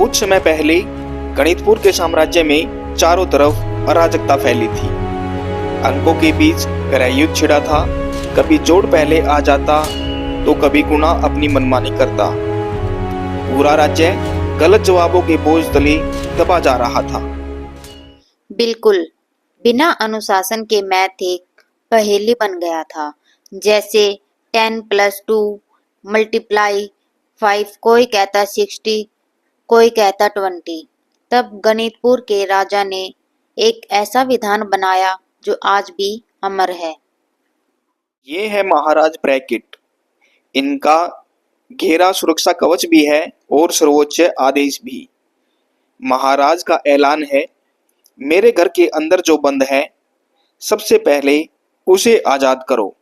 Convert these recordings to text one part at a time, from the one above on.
बहुत समय पहले गणितपुर के साम्राज्य में चारों तरफ अराजकता फैली थी। अंकों के बीच गहरा युद्ध छिड़ा था। कभी जोड़ पहले आ जाता तो कभी गुणा अपनी मनमानी करता। पूरा राज्य गलत जवाबों के बोझ तले दबा जा रहा था। बिल्कुल, बिना अनुशासन के मैथ एक पहेली बन गया था। जैसे 10 + 2 × 5, कोई कहता 60, कोई कहता 20। तब गणितपुर के राजा ने एक ऐसा विधान बनाया जो आज भी अमर है। ये है महाराज ब्रैकेट। इनका घेरा सुरक्षा कवच भी है और सर्वोच्च आदेश भी। महाराज का ऐलान है, मेरे घर के अंदर जो बंद है सबसे पहले उसे आजाद करो।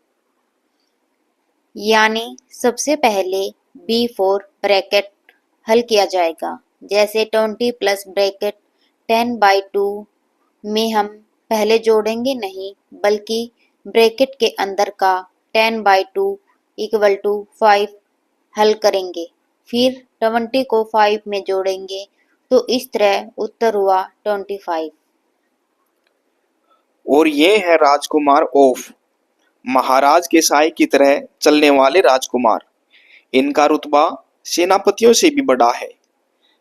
यानी सबसे पहले B4 ब्रैकेट हल किया जाएगा। जैसे 20 प्लस ब्रैकेट 10/2 में हम पहले जोड़ेंगे नहीं, बल्कि ब्रैकेट के अंदर का 10/2 = 5 हल करेंगे। फिर 20 को 5 में जोड़ेंगे तो इस तरह उत्तर हुआ 25। और ये है राजकुमार ऑफ, महाराज के साए की तरह चलने वाले राजकुमार। इनका रुतबा सेनापतियों से भी बड़ा है।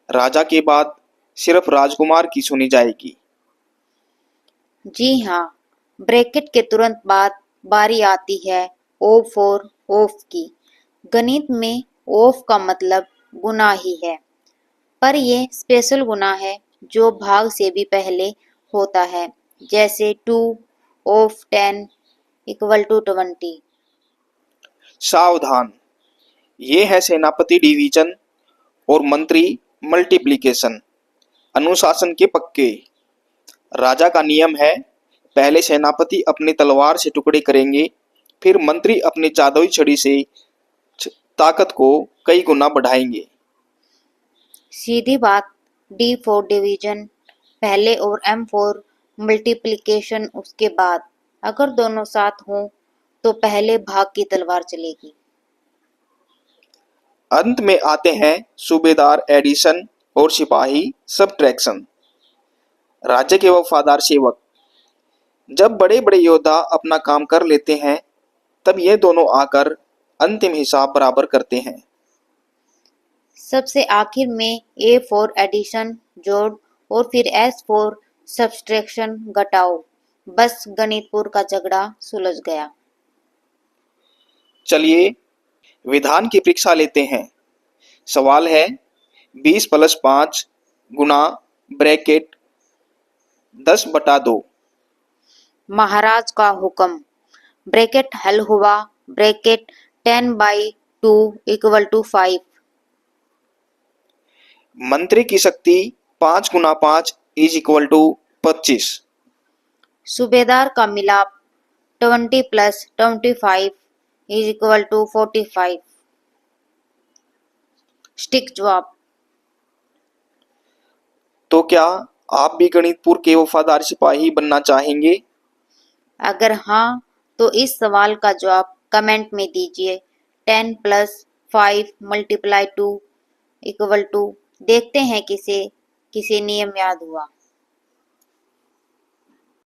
राजा के बाद सिर्फ राजकुमार की सुनी जाएगी। जी हाँ, ब्रैकेट के तुरंत बाद बारी आती है O4 ऑफ की। गणित में ऑफ का मतलब गुना ही है, पर ये स्पेशल गुना है जो भाग से भी पहले होता है। जैसे 2 ऑफ 10 = 20। सावधान, ये है सेनापति डिवीजन और मंत्री मल्टीप्लिकेशन। अनुशासन के पक्के। राजा का नियम है, पहले सेनापति अपनी तलवार से टुकड़े करेंगे, फिर मंत्री अपनी जादुई छड़ी से ताकत को कई गुना बढ़ाएंगे। सीधी बात, D4 डिवीजन पहले और M4 मल्टीप्लिकेशन उसके बाद। अगर दोनों साथ हों तो पहले भाग की तलवार चलेगी। अंत में आते हैं सूबेदार एडिशन और सिपाही सबट्रैक्शन। राज्य के वफादार सेवक। जब बड़े बड़े योद्धा अपना काम कर लेते हैं, तब ये दोनों आकर अंतिम हिसाब बराबर करते हैं। सबसे आखिर में A4 एडिशन जोड़ और फिर S4 सब्सट्रैक्शन घटाओ। बस गणितपुर का झगड़ा सुलझ गया। चलिए विधान की परीक्षा लेते हैं। सवाल है, 20 + 5 गुना ब्रैकेट 10/2। महाराज का हुक्म। ब्रैकेट हल हुआ। ब्रैकेट 10/2 = 5। मंत्री की शक्ति 5 × 5 = 25। सूबेदार का मिलाप 20 + 25 = 45। स्टिक जवाब। तो क्या आप भी गणितपुर के वफादार सिपाही बनना चाहेंगे? अगर हाँ, तो इस सवाल का जवाब कमेंट में दीजिए। 10 + 5 × 2 = देखते हैं किसे नियम याद हुआ।